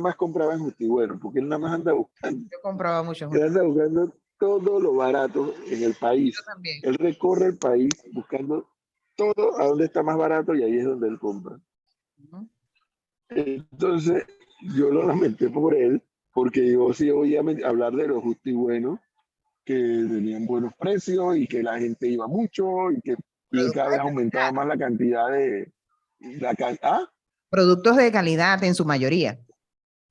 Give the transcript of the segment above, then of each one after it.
más compraba en Justi Bueno, porque él nada más anda buscando. Yo compraba mucho. Él anda buscando todo lo barato en el país. Yo también. Él recorre el país buscando todo a donde está más barato y ahí es donde él compra. Entonces, yo lo lamenté por él, porque yo sí oía hablar de los Justi Bueno, que tenían buenos precios y que la gente iba mucho y que cada vez aumentaba más la cantidad de... Productos de calidad en su mayoría.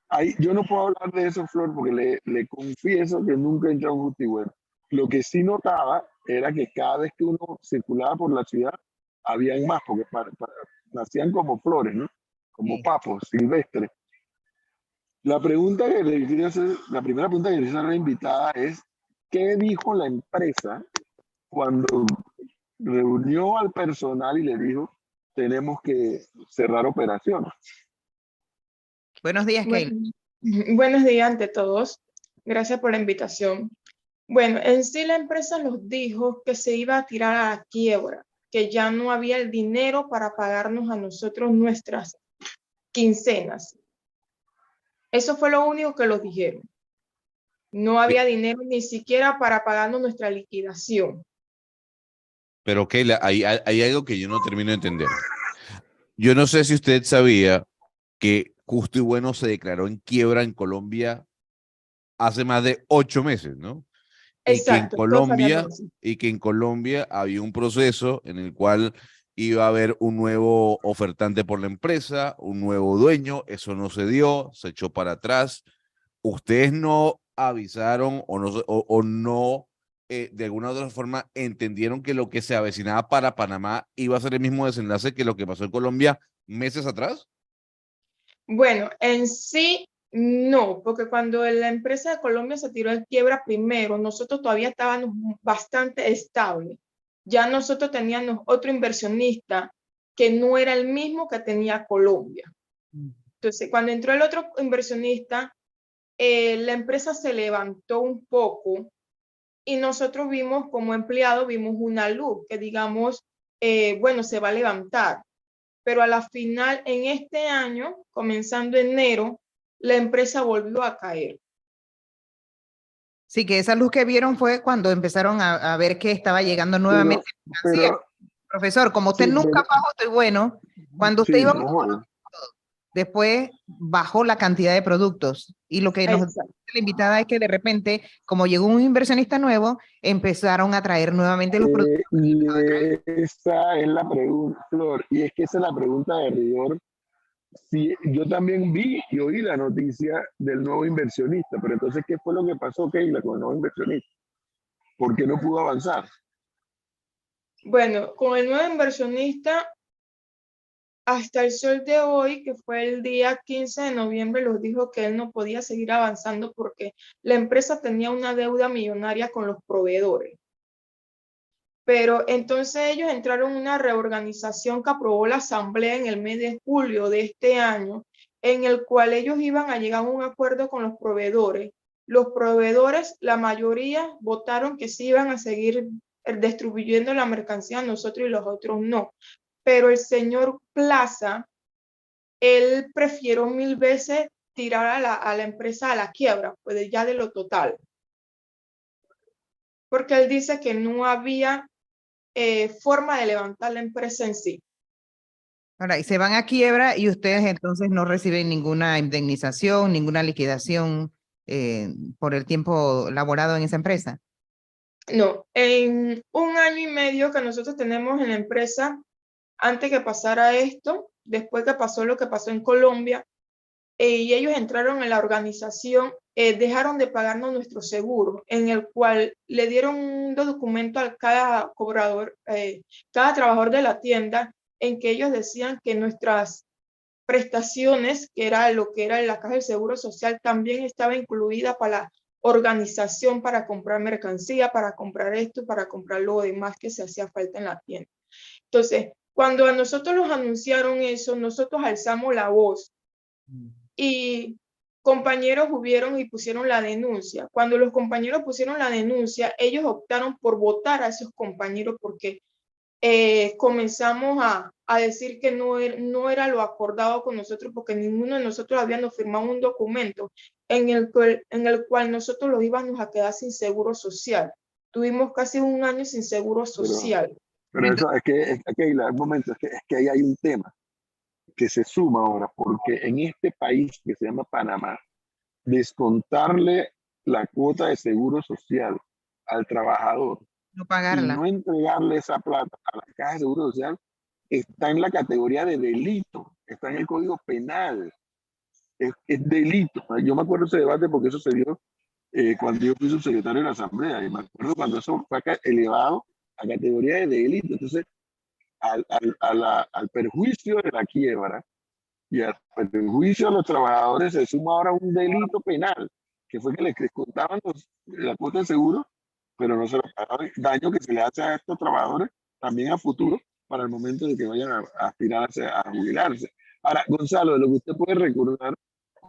Ahí, yo no puedo hablar de eso, Flor, porque le confieso que nunca he entrado a un Justi Bueno. Lo que sí notaba era que cada vez que uno circulaba por la ciudad, habían más, porque nacían como flores, ¿no? Como papos silvestres. La pregunta que le quería hacer, la primera pregunta que le hice a la invitada es, ¿qué dijo la empresa cuando reunió al personal y le dijo, tenemos que cerrar operaciones? Buenos días, Keila. Buenos días ante todos. Gracias por la invitación. Bueno, en sí la empresa nos dijo que se iba a tirar a la quiebra, que ya no había el dinero para pagarnos a nosotros nuestras quincenas. Eso fue lo único que nos dijeron. No había dinero ni siquiera para pagarnos nuestra liquidación. Pero Keila, hay algo que yo no termino de entender. Yo no sé si usted sabía que Justo y Bueno se declaró en quiebra en Colombia hace más de 8 meses, ¿no? Exacto. Y que en Colombia había un proceso en el cual iba a haber un nuevo ofertante por la empresa, un nuevo dueño, eso no se dio, se echó para atrás. ¿Ustedes no avisaron o no de alguna u otra forma entendieron que lo que se avecinaba para Panamá iba a ser el mismo desenlace que lo que pasó en Colombia meses atrás? Bueno, en sí no, porque cuando la empresa de Colombia se tiró en quiebra primero, nosotros todavía estábamos bastante estables. Ya nosotros teníamos otro inversionista que no era el mismo que tenía Colombia. Entonces, cuando entró el otro inversionista, la empresa se levantó un poco y nosotros vimos como empleados, vimos una luz que digamos, bueno, se va a levantar. Pero a la final, en este año, comenzando enero, la empresa volvió a caer. Sí, que esa luz que vieron fue cuando empezaron a ver que estaba llegando nuevamente. Profesor, como usted nunca bajó Justo y Bueno, cuando usted iba después bajó la cantidad de productos. Y lo que nos dice la invitada es que de repente, como llegó un inversionista nuevo, empezaron a traer nuevamente los productos. Esa es la pregunta, Flor, y es que esa es la pregunta de rigor. Sí, yo también vi y oí la noticia del nuevo inversionista, pero entonces, ¿qué fue lo que pasó, Keila, con el nuevo inversionista? ¿Por qué no pudo avanzar? Bueno, con el nuevo inversionista, hasta el sol de hoy, que fue el día 15 de noviembre, nos dijo que él no podía seguir avanzando porque la empresa tenía una deuda millonaria con los proveedores. Pero entonces ellos entraron en una reorganización que aprobó la asamblea en el mes de julio de este año, en el cual ellos iban a llegar a un acuerdo con los proveedores. Los proveedores, la mayoría, votaron que sí iban a seguir distribuyendo la mercancía a nosotros y los otros no. Pero el señor Plaza, él prefirió 1000 veces tirar a la empresa a la quiebra, pues ya de lo total. Porque él dice que no había forma de levantar la empresa en sí. Ahora, y se van a quiebra y ustedes entonces no reciben ninguna indemnización, ninguna liquidación por el tiempo laborado en esa empresa. No, en 1 año y medio que nosotros tenemos en la empresa, antes que pasara esto, después que pasó lo que pasó en Colombia, y ellos entraron en la organización, dejaron de pagarnos nuestro seguro, en el cual le dieron un documento a cada cobrador, cada trabajador de la tienda, en que ellos decían que nuestras prestaciones, que era lo que era la caja del Seguro Social, también estaba incluida para la organización, para comprar mercancía, para comprar esto, para comprar lo demás que se hacía falta en la tienda. Entonces, cuando a nosotros nos anunciaron eso, nosotros alzamos la voz y compañeros hubieron y pusieron la denuncia. Cuando los compañeros pusieron la denuncia, ellos optaron por votar a esos compañeros porque comenzamos a decir que no era lo acordado con nosotros, porque ninguno de nosotros habíamos firmado un documento en el cual nosotros los íbamos a quedar sin seguro social. Tuvimos casi un año sin seguro social. Pero eso es que un momento, es que ahí hay un tema que se suma ahora, porque en este país que se llama Panamá, descontarle la cuota de seguro social al trabajador No y pagarla. no entregarle esa plata a la caja de seguro social está en la categoría de delito, está en el Código Penal, es delito. Yo me acuerdo de ese debate porque eso se dio cuando yo fui subsecretario de la Asamblea, y me acuerdo cuando eso fue elevado a categoría de delito. Entonces, al perjuicio de la quiebra y al perjuicio de los trabajadores se suma ahora un delito penal, que fue que les contaban la cuota de seguro, pero no se lo pagaban. Daño que se le hace a estos trabajadores también a futuro para el momento de que vayan a aspirarse a jubilarse. Ahora, Gonzalo, de lo que usted puede recordar,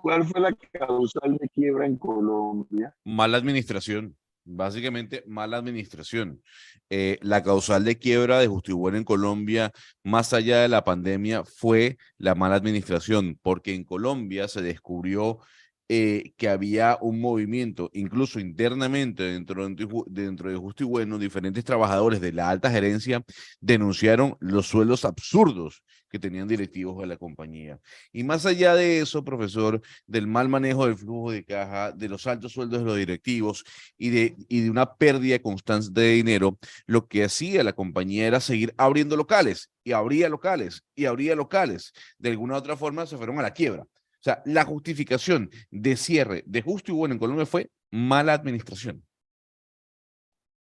¿cuál fue la causal de quiebra en Colombia? Mala administración. Básicamente, mala administración. La causal de quiebra de Justibueno en Colombia, más allá de la pandemia, fue la mala administración, porque en Colombia se descubrió que había un movimiento, incluso internamente dentro de Justibueno, diferentes trabajadores de la alta gerencia denunciaron los sueldos absurdos que tenían directivos de la compañía. Y más allá de eso, profesor, del mal manejo del flujo de caja, de los altos sueldos de los directivos y de una pérdida constante de dinero, lo que hacía la compañía era seguir abriendo locales y abría locales y abría locales. De alguna u otra forma se fueron a la quiebra. O sea, la justificación de cierre de Justibueno en Colombia fue mala administración.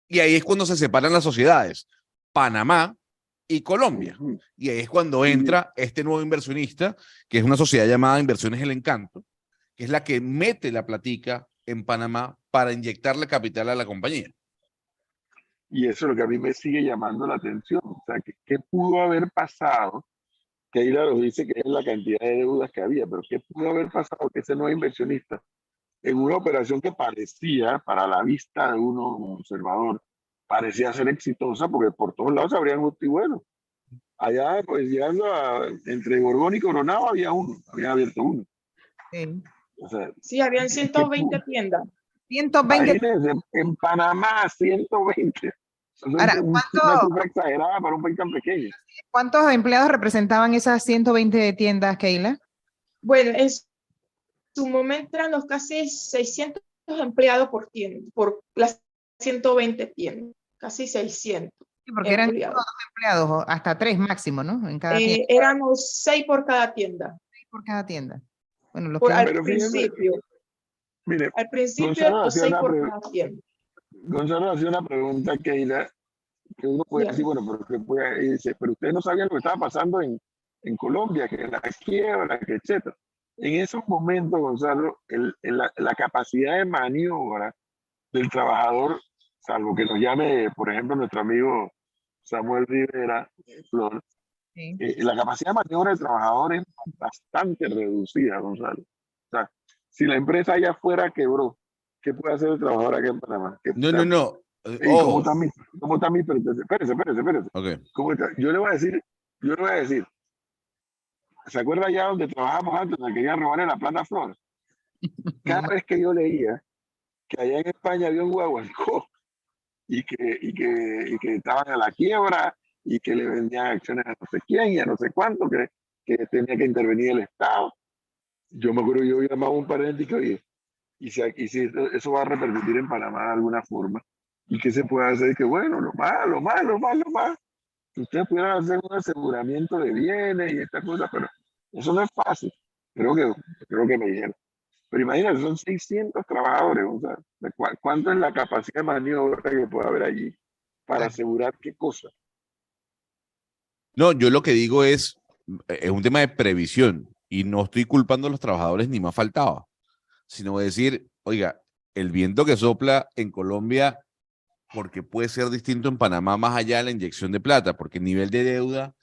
Y ahí es cuando se separan las sociedades, Panamá y Colombia. Y ahí es cuando entra este nuevo inversionista, que es una sociedad llamada Inversiones El Encanto, que es la que mete la platica en Panamá para inyectarle capital a la compañía. Y eso es lo que a mí me sigue llamando la atención. O sea, ¿qué pudo haber pasado? Que ahí lo dice que es la cantidad de deudas que había, pero ¿qué pudo haber pasado que ese nuevo inversionista, en una operación que parecía, para la vista de uno observador, parecía ser exitosa, porque por todos lados se abrían Justibuenos? Allá, pues llegando entre Borbón y Coronado, había abierto uno. Sí. O sea, Sí, habían 120 tiendas. 120. En Panamá, 120. Ahora, Una cifra exagerada para un país tan pequeño. ¿cuántos empleados representaban esas 120 tiendas, Keila? Bueno, en su momento eran los casi 600 empleados por tienda, por las 120 tiendas, casi 600. Sí, porque eran 2 empleados, hasta 3 máximo, ¿no? En cada tienda. Éramos 6 por cada tienda. 6 por cada tienda. Bueno, al principio. Mire, al principio, 6 por cada tienda. Gonzalo hacía una pregunta, Keila, que uno puede decir, bueno, pero ustedes no sabían lo que estaba pasando en Colombia, que la quiebra, que etcétera. En esos momentos, Gonzalo, la capacidad de maniobra del trabajador, salvo que nos llame, por ejemplo, nuestro amigo Samuel Rivera Flor, sí. La capacidad de maniobra del trabajador es bastante reducida, Gonzalo. O sea, si la empresa allá afuera quebró, ¿qué puede hacer el trabajador acá en Panamá? No. ¿Cómo está mi? Espérese. Okay. ¿Cómo está? Yo le voy a decir, ¿se acuerda ya donde trabajábamos antes, donde querían robarle la plata a Flor? Cada vez que yo leía que allá en España había un Guaguancó y que estaban a la quiebra y que le vendían acciones a no sé quién y a no sé cuánto, que tenía que intervenir el Estado. Yo me acuerdo, yo llamaba a un pariente y que, oye, y si eso va a repercutir en Panamá de alguna forma, ¿y qué se puede hacer? Que bueno, lo más, que ustedes pudieran hacer un aseguramiento de bienes y estas cosas, pero eso no es fácil. Creo que me dijeron. Pero imagínate, son 600 trabajadores, o sea, ¿cuánto es la capacidad de maniobra que puede haber allí para asegurar qué cosa? No, yo lo que digo es un tema de previsión y no estoy culpando a los trabajadores ni más faltaba, sino decir, oiga, el viento que sopla en Colombia, porque puede ser distinto en Panamá más allá de la inyección de plata, porque el nivel de deuda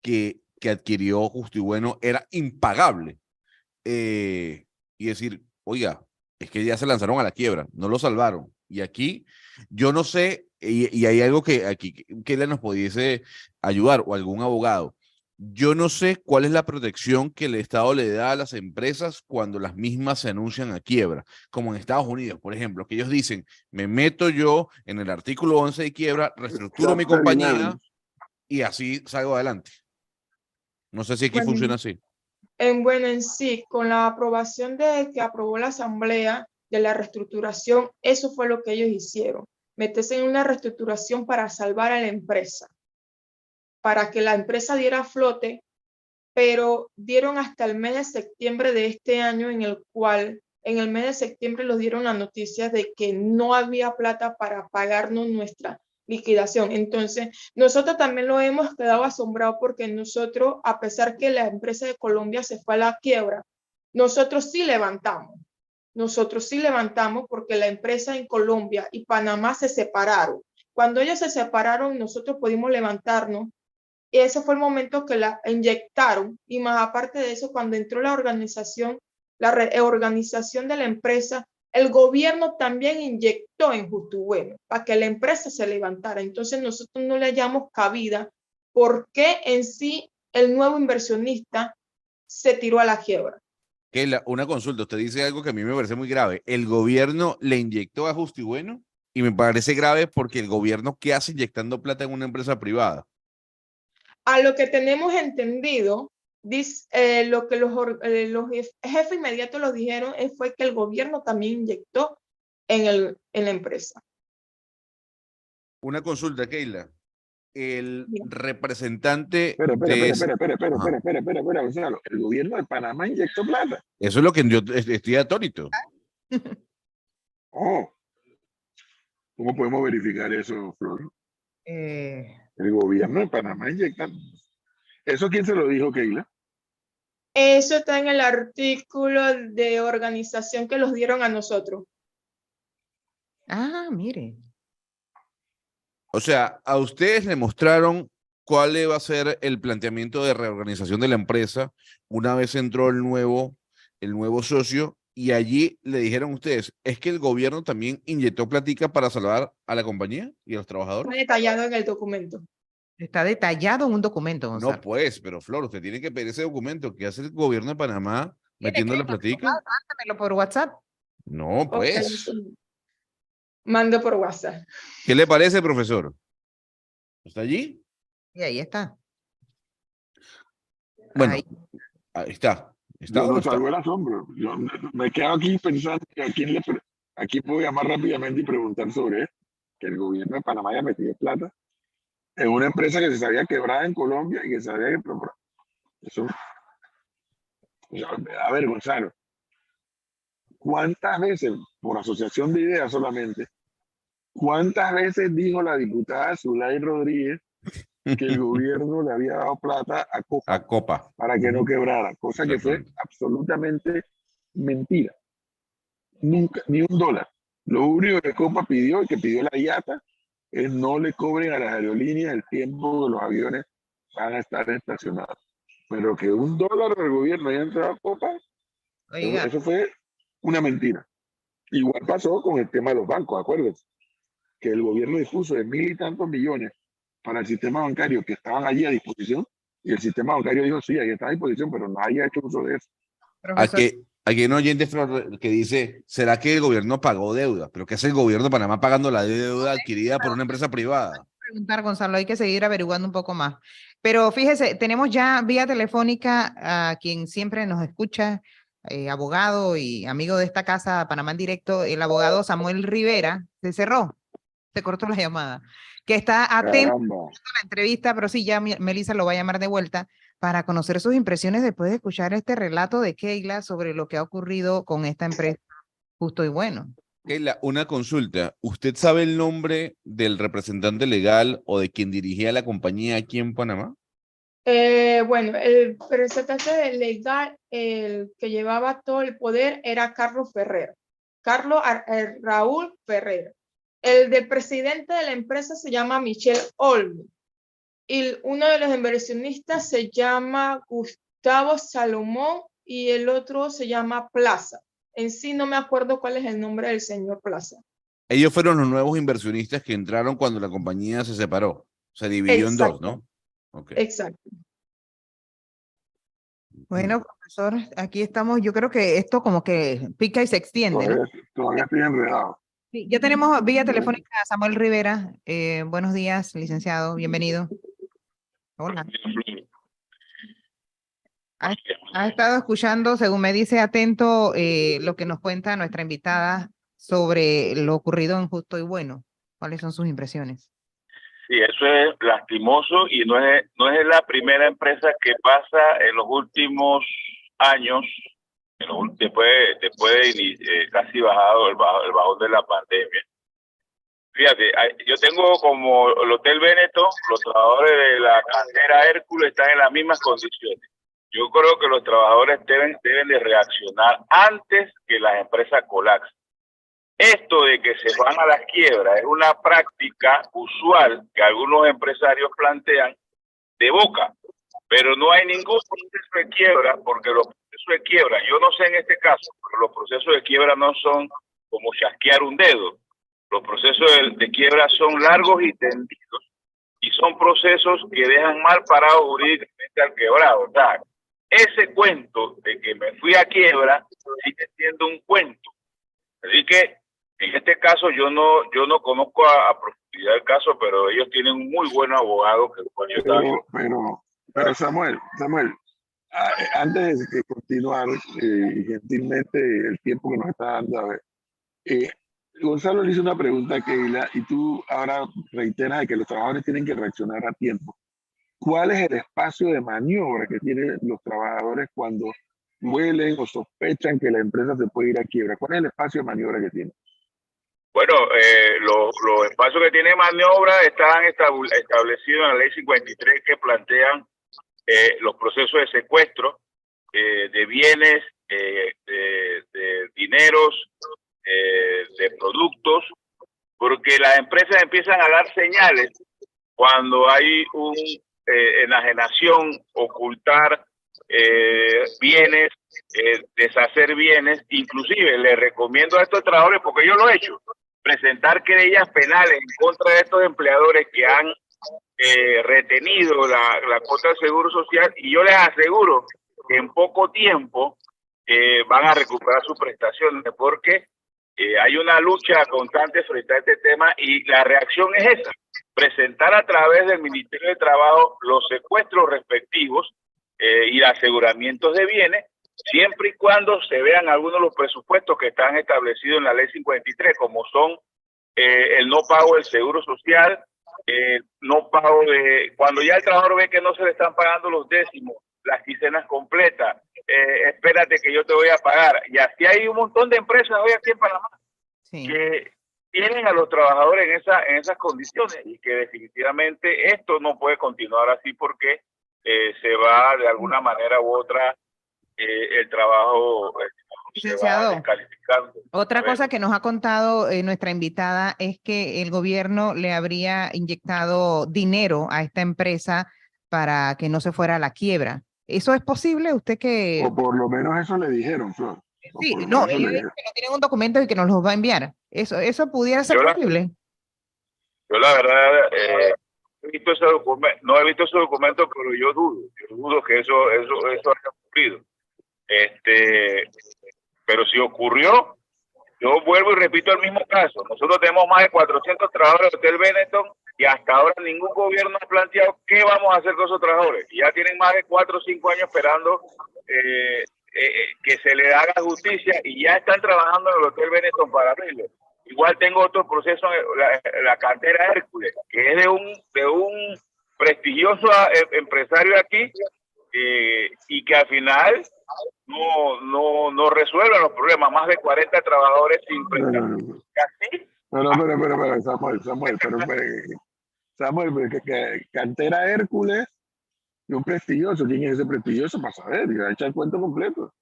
que adquirió Justibueno era impagable. Y decir, oiga, es que ya se lanzaron a la quiebra, no lo salvaron. Y aquí yo no sé y hay algo que aquí que le nos pudiese ayudar o algún abogado. Yo no sé cuál es la protección que el Estado le da a las empresas cuando las mismas se anuncian a quiebra, como en Estados Unidos, por ejemplo, que ellos dicen, me meto yo en el artículo 11 de quiebra, reestructuro mi Chapter compañía 11. y así salgo adelante. No sé si aquí Bueno, funciona así. bueno, en sí, con la aprobación de que aprobó la Asamblea de la reestructuración, eso fue lo que ellos hicieron. Meterse en una reestructuración para salvar a la empresa, para que la empresa diera a flote, pero dieron hasta el mes de septiembre de este año, en el cual en el mes de septiembre nos dieron la noticia de que no había plata para pagarnos nuestra liquidación. Entonces, nosotros también lo hemos quedado asombrados porque nosotros, a pesar que la empresa de Colombia se fue a la quiebra, nosotros sí levantamos. Nosotros sí levantamos porque la empresa en Colombia y Panamá se separaron. Cuando ellos se separaron, nosotros pudimos levantarnos y ese fue el momento que la inyectaron. Y más aparte de eso, cuando entró la organización, la reorganización de la empresa, el gobierno también inyectó en Justo y Bueno para que la empresa se levantara. Entonces nosotros no le hallamos cabida porque en sí el nuevo inversionista se tiró a la quiebra. Una consulta, usted dice algo que a mí me parece muy grave. El gobierno le inyectó a Justo y Bueno y me parece grave porque el gobierno, ¿qué hace inyectando plata en una empresa privada? A lo que tenemos entendido, lo que los jefes inmediatos los dijeron fue que el gobierno también inyectó en la empresa. Una consulta, Keila. El Bien. representante Espera, de ese... espera, Gonzalo. El gobierno de Panamá inyectó plata. Eso es lo que yo estoy atónito. Oh, ¿cómo podemos verificar eso, Flor? Eh, El gobierno de Panamá inyecta. ¿Eso quién se lo dijo, Keila? Eso está en el artículo de organización que los dieron a nosotros. mire. O sea, a ustedes le mostraron cuál iba a ser el planteamiento de reorganización de la empresa una vez entró el nuevo socio y allí le dijeron a ustedes, es que el gobierno también inyectó platica para salvar a la compañía y a los Está trabajadores. detallado en el documento. Está detallado en un documento, No, Gonzalo. pues, pero Flor, usted tiene que pedir ese documento que hace el gobierno de Panamá ¿Tiene metiendo que la platica. mándamelo por WhatsApp? No, Ok, pues. mando por WhatsApp. ¿Qué le parece, profesor? ¿Está allí? Y ahí está. Bueno, Ahí. ahí está. ¿Está Yo o no no está? salgo el asombro. Yo me quedo aquí pensando que aquí puedo llamar rápidamente y preguntar sobre esto. Que el gobierno de Panamá haya metido plata en una empresa que se sabía quebrada en Colombia y que sabía que... Eso, a ver, Gonzalo, ¿cuántas veces, por asociación de ideas solamente, cuántas veces dijo la diputada Zulay Rodríguez que el gobierno le había dado plata a Copa A Copa. para que no quebrara? Cosa que fue Exactamente. absolutamente mentira. Nunca, ni un dólar. Lo único que Copa pidió y que pidió la IATA es no le cobren a las aerolíneas el tiempo que los aviones van a estar estacionados. Pero que un dólar del gobierno haya entrado a Copa, Oiga, eso fue una mentira. Igual pasó con el tema de los bancos, acuérdense, que el gobierno dispuso de 1.000 y tantos millones para el sistema bancario que estaban allí a disposición y el sistema bancario dijo, sí, ahí está a disposición, pero nadie ha hecho uso de eso. profesor, Aquí hay un oyente Flor, que dice, ¿será que el gobierno pagó deuda? ¿Pero qué hace el gobierno de Panamá pagando la deuda adquirida por una empresa privada? preguntar, Gonzalo, hay que seguir averiguando un poco más. Pero fíjese, tenemos ya vía telefónica a quien siempre nos escucha, abogado y amigo de esta casa, Panamá en Directo, el abogado Samuel Rivera. Se cerró, se cortó la llamada, que está atento Caramba. a la entrevista, pero sí, ya Melissa lo va a llamar de vuelta para conocer sus impresiones después de escuchar este relato de Keila sobre lo que ha ocurrido con esta empresa Justo y Bueno. Keila, una consulta. ¿Usted sabe el nombre del representante legal o de quien dirigía la compañía aquí en Panamá? Bueno, el representante legal, el que llevaba todo el poder era Carlos Ferrer. Raúl Ferrer. El del presidente de la empresa se llama Michel Olmo. Y uno de los inversionistas se llama Gustavo Salomón y el otro se llama Plaza. En sí no me acuerdo cuál es el nombre del señor Plaza. Ellos fueron los nuevos inversionistas que entraron cuando la compañía se separó. Se dividió en dos, ¿no? Okay. Exacto. Bueno, profesor, aquí estamos. Yo creo que esto como que pica y se extiende, ¿no? Todavía estoy enredado. Sí, ya tenemos vía telefónica a Samuel Rivera. Buenos días, licenciado. Bienvenido. Hola. Ha estado escuchando, según me dice, atento lo que nos cuenta nuestra invitada sobre lo ocurrido en Justo y Bueno. ¿Cuáles son sus impresiones? Sí, eso es lastimoso y no es la primera empresa que pasa en los últimos años, después de casi bajado el bajón de la pandemia. Fíjate, yo tengo como el Hotel Benetton, los trabajadores de la cantera Hércules están en las mismas condiciones. Yo creo que los trabajadores deben de reaccionar antes que las empresas colapsen. Esto de que se van a las quiebras es una práctica usual que algunos empresarios plantean de boca, pero no hay ningún proceso de quiebra, porque los procesos de quiebra, yo no sé en este caso, pero los procesos de quiebra no son como chasquear un dedo. Los procesos de quiebra son largos y tendidos y son procesos que dejan mal parado jurídicamente al quebrado. O sea, ese cuento de que me fui a quiebra sigue siendo un cuento. Así que en este caso yo no conozco a profundidad el caso, pero ellos tienen un muy buen abogado que pero Samuel, antes de continuar, y gentilmente el tiempo que nos está dando, a ver, Gonzalo le hizo una pregunta a Keila y tú ahora reiteras de que los trabajadores tienen que reaccionar a tiempo. ¿Cuál es el espacio de maniobra que tienen los trabajadores cuando huelen o sospechan que la empresa se puede ir a quiebra? ¿Cuál es el espacio de maniobra que tienen? Bueno, los espacios que tiene maniobra están establecidos en la ley 53 que plantean los procesos de secuestro de bienes, de dineros, de productos, porque las empresas empiezan a dar señales cuando hay enajenación, ocultar bienes, deshacer bienes. Inclusive les recomiendo a estos trabajadores, porque yo lo he hecho, presentar querellas penales en contra de estos empleadores que han retenido la cuota del Seguro Social, y yo les aseguro que en poco tiempo van a recuperar sus prestaciones, porque hay una lucha constante frente a este tema y la reacción es esa: presentar a través del Ministerio de Trabajo los secuestros respectivos y aseguramientos de bienes, siempre y cuando se vean algunos de los presupuestos que están establecidos en la ley 53, como son el no pago del Seguro Social, no pago cuando ya el trabajador ve que no se le están pagando los décimos, las quincenas completas, espérate que yo te voy a pagar. Y así hay un montón de empresas hoy aquí en Panamá que tienen a los trabajadores en esas condiciones, y que definitivamente esto no puede continuar así, porque se va de alguna manera u otra el trabajo se va descalificando. Otra cosa que nos ha contado nuestra invitada es que el gobierno le habría inyectado dinero a esta empresa para que no se fuera a la quiebra. ¿Eso es posible? ¿Usted que...? O por lo menos eso le dijeron, Flor. Sí, no, ellos dicen que no tienen un documento y que nos los va a enviar. ¿Eso pudiera ser posible? Yo la verdad he visto ese documento, no he visto ese documento, pero yo dudo que eso haya ocurrido. Pero si ocurrió, yo vuelvo y repito el mismo caso. Nosotros tenemos más de 400 trabajadores del Hotel Benetton y hasta ahora ningún gobierno ha planteado qué vamos a hacer con esos trabajadores. Y ya tienen más de 4 o 5 años esperando que se le haga justicia, y ya están trabajando en el Hotel Benetton para abrirlo. Igual tengo otro proceso en la cantera Hércules, que es de un prestigioso empresario aquí, y que al final no resuelven los problemas. Más de 40 trabajadores sin prestación. Samuel, pero cantera Hércules y un prestigioso. ¿Quién es ese prestigioso? Para saber, ya echa el cuento completo.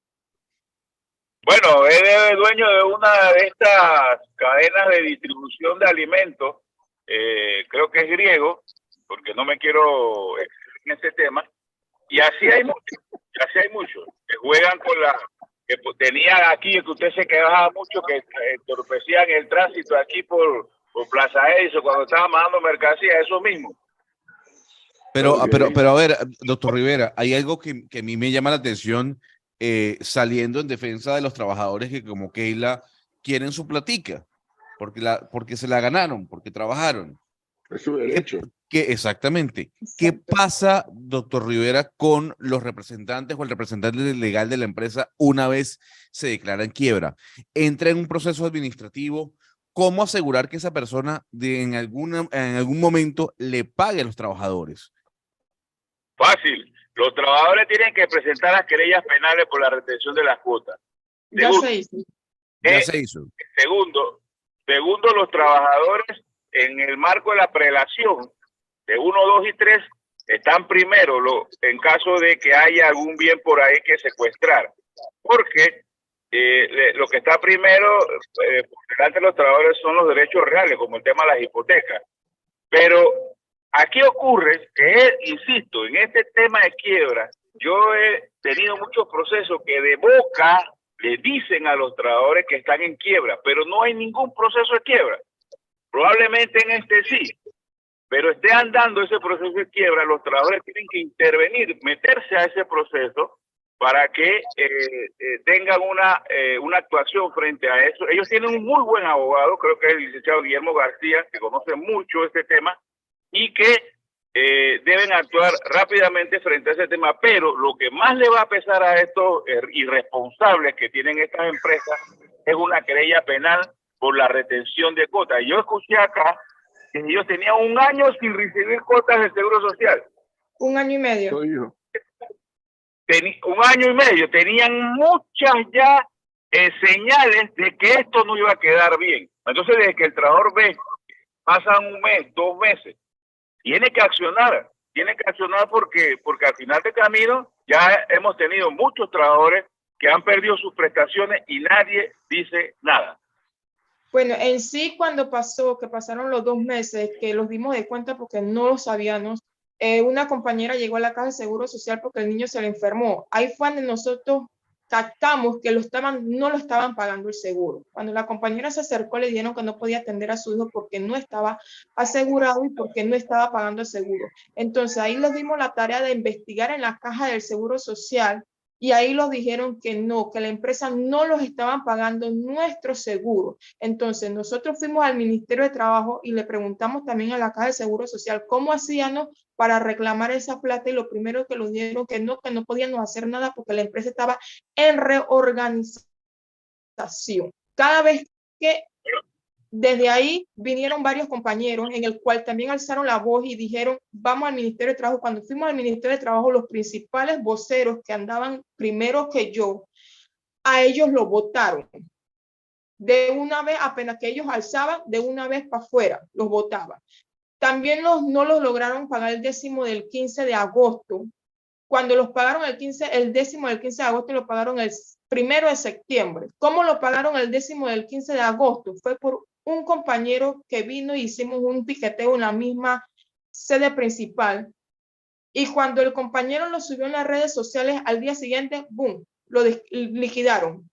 Bueno, él es dueño de una de estas cadenas de distribución de alimentos, creo que es griego, porque no me quiero exceder en ese tema, y así hay muchos que juegan que tenían aquí, que usted se quejaba mucho, que entorpecían el tránsito aquí por Plaza Eso, cuando estaban mandando mercancía, eso mismo. Pero a ver, doctor Rivera, hay algo que a mí me llama la atención, saliendo en defensa de los trabajadores que como Keila quieren su platica, porque se la ganaron, porque trabajaron. Es su derecho. Exactamente. ¿Qué pasa, doctor Rivera, con los representantes o el representante legal de la empresa una vez se declara en quiebra? Entra en un proceso administrativo. ¿Cómo asegurar que esa persona en algún momento le pague a los trabajadores? Fácil. Los trabajadores tienen que presentar las querellas penales por la retención de las cuotas. Ya se hizo. Ya se hizo. Segundo, los trabajadores en el marco de la prelación de 1, 2 y 3 están primero en caso de que haya algún bien por ahí que secuestrar. Porque lo que está primero por delante de los trabajadores son los derechos reales, como el tema de las hipotecas. Pero aquí ocurre que, insisto, en este tema de quiebra, yo he tenido muchos procesos que de boca le dicen a los trabajadores que están en quiebra, pero no hay ningún proceso de quiebra. Probablemente en este sí, pero esté andando ese proceso de quiebra, los trabajadores tienen que intervenir, meterse a ese proceso para que tengan una actuación frente a eso. Ellos tienen un muy buen abogado, creo que es el licenciado Guillermo García, que conoce mucho este tema, y que deben actuar rápidamente frente a ese tema. Pero lo que más le va a pesar a estos irresponsables que tienen estas empresas es una querella penal por la retención de cuotas. Yo escuché acá que ellos tenían 1 año sin recibir cuotas del Seguro Social. 1 año y medio. 1 año y medio. Tenían muchas ya señales de que esto no iba a quedar bien. Entonces, desde que el trabajador ve, pasan 1 mes, 2 meses, tiene que accionar porque al final del camino ya hemos tenido muchos trabajadores que han perdido sus prestaciones y nadie dice nada. Bueno, en sí cuando pasaron los 2 meses que los dimos de cuenta porque no lo sabíamos, una compañera llegó a la caja de Seguro Social porque el niño se le enfermó. Ahí fue donde nosotros captamos que no lo estaban pagando el seguro. Cuando la compañera se acercó, le dijeron que no podía atender a su hijo porque no estaba asegurado y porque no estaba pagando el seguro. Entonces ahí les dimos la tarea de investigar en la caja del Seguro Social y ahí nos dijeron que no, que la empresa no los estaban pagando nuestro seguro. Entonces nosotros fuimos al Ministerio de Trabajo y le preguntamos también a la caja de Seguro Social cómo hacíamos para reclamar esa plata, y lo primero que nos dijeron que no podíamos hacer nada porque la empresa estaba en reorganización. Cada vez que desde ahí vinieron varios compañeros en el cual también alzaron la voz y dijeron vamos al Ministerio de Trabajo. Cuando fuimos al Ministerio de Trabajo, los principales voceros que andaban primero que yo, a ellos lo votaron. De una vez, apenas que ellos alzaban, de una vez para afuera, los votaban. También no los lograron pagar el décimo del 15 de agosto. Cuando los pagaron el décimo del 15 de agosto, lo pagaron el 1 de septiembre. ¿Cómo lo pagaron el décimo del 15 de agosto? Fue por un compañero que vino y hicimos un piqueteo en la misma sede principal. Y cuando el compañero lo subió en las redes sociales, al día siguiente, ¡boom!, lo liquidaron.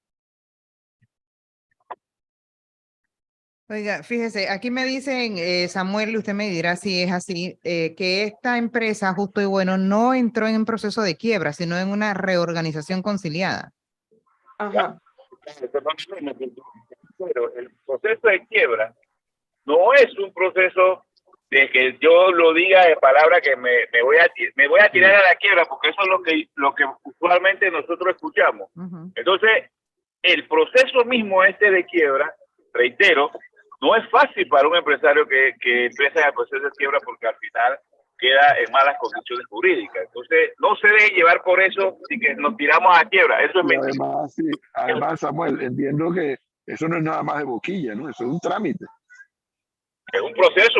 Oiga, fíjese, aquí me dicen, Samuel, y usted me dirá si es así, que esta empresa, Justo y Bueno, no entró en un proceso de quiebra, sino en una reorganización conciliada. Ajá. Pero el proceso de quiebra no es un proceso de que yo lo diga de palabra que me voy a tirar a la quiebra, porque eso es lo que usualmente nosotros escuchamos. Entonces, el proceso mismo de quiebra, reitero, no es fácil para un empresario que empieza en el proceso de quiebra porque al final queda en malas condiciones jurídicas. Entonces, no se debe llevar por eso y que nos tiramos a quiebra. Eso es mentira. Además, Samuel, entiendo que eso no es nada más de boquilla, ¿no? Eso es un trámite. Es un proceso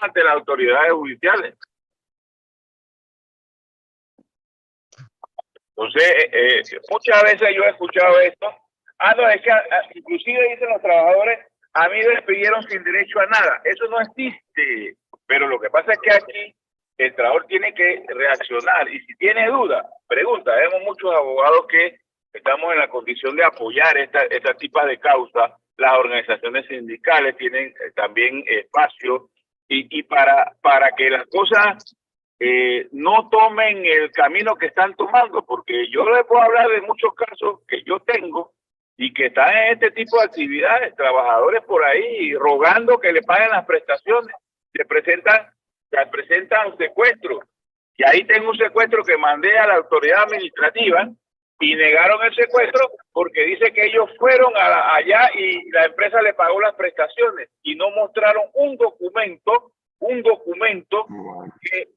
ante las autoridades judiciales. Entonces, muchas veces yo he escuchado esto. No, es que inclusive dicen los trabajadores, a mí me despidieron sin derecho a nada. Eso no existe. Pero lo que pasa es que aquí el trabajador tiene que reaccionar. Y si tiene duda, pregunta. Vemos muchos abogados que estamos en la condición de apoyar esta tipo de causas. Las organizaciones sindicales tienen también espacio y para que las cosas no tomen el camino que están tomando, porque yo les puedo hablar de muchos casos que yo tengo y que están en este tipo de actividades, trabajadores por ahí rogando que le paguen las prestaciones, se presentan secuestros, y ahí tengo un secuestro que mandé a la autoridad administrativa y negaron el secuestro porque dice que ellos fueron allá y la empresa le pagó las prestaciones y no mostraron un documento que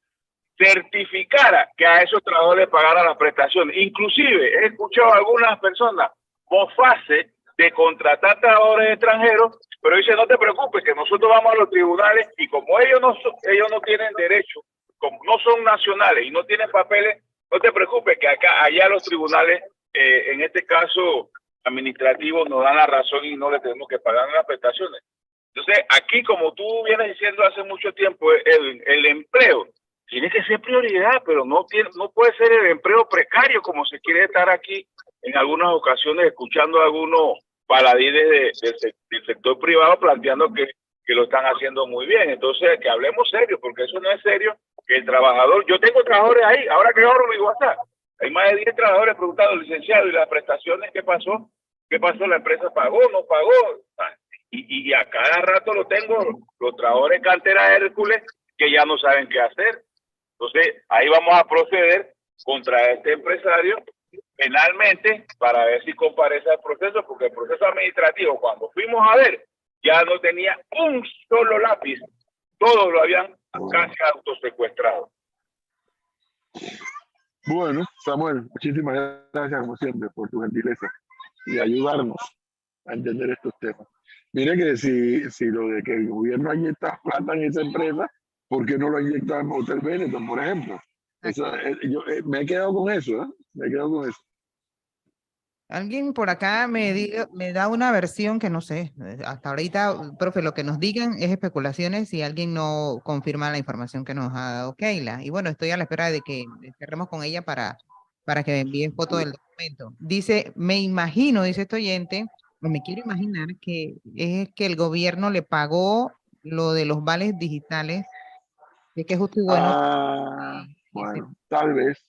certificara que a esos trabajadores les pagaran las prestaciones. Inclusive he escuchado a algunas personas mofarse de contratar trabajadores extranjeros, pero dice, no te preocupes, que nosotros vamos a los tribunales y como ellos no tienen derecho, como no son nacionales y no tienen papeles, no te preocupes, que allá los tribunales, en este caso administrativos, nos dan la razón y no le tenemos que pagar las prestaciones. Entonces, aquí, como tú vienes diciendo hace mucho tiempo, el empleo tiene que ser prioridad, pero no puede ser el empleo precario como se quiere estar aquí en algunas ocasiones escuchando a algunos paladines del sector privado planteando que lo están haciendo muy bien. Entonces, que hablemos serio, porque eso no es serio, que el trabajador, yo tengo trabajadores ahí, ahora que ahorro mi WhatsApp, hay más de 10 trabajadores preguntando, licenciado, ¿y las prestaciones qué pasó? ¿Qué pasó? ¿La empresa pagó? ¿No pagó? Y a cada rato lo tengo, los trabajadores cantera de Hércules, que ya no saben qué hacer. Entonces, ahí vamos a proceder contra este empresario penalmente para ver si comparece al proceso, porque el proceso administrativo, cuando fuimos a ver, ya no tenía un solo lápiz, todos lo habían casi autosecuestrado. Bueno, Samuel, muchísimas gracias como siempre por tu gentileza y ayudarnos a entender estos temas. Mire que si lo de que el gobierno inyecta plata en esa empresa, ¿por qué no lo inyecta en Hotel Benetton, por ejemplo? Yo me he quedado con eso, ¿eh? Me he quedado con eso. Alguien por acá me da una versión que no sé, hasta ahorita, profe, lo que nos digan es especulaciones si alguien no confirma la información que nos ha dado Keila. Y bueno, estoy a la espera de que cerremos con ella para que me envíen foto del documento. Dice, me imagino, dice este oyente, o me quiero imaginar que es que el gobierno le pagó lo de los vales digitales, de que es justo y bueno. Bueno, tal vez.